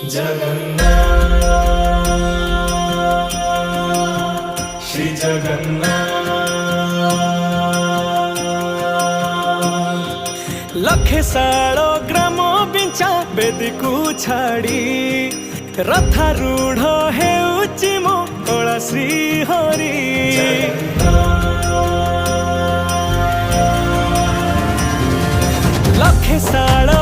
जगन्नाथ श्री जगन्नाथ। लखे सालो ग्राम बिंचा बेदी को छाड़ी रथारूढ़ हेउची मो कला श्री हरि। लखे सालो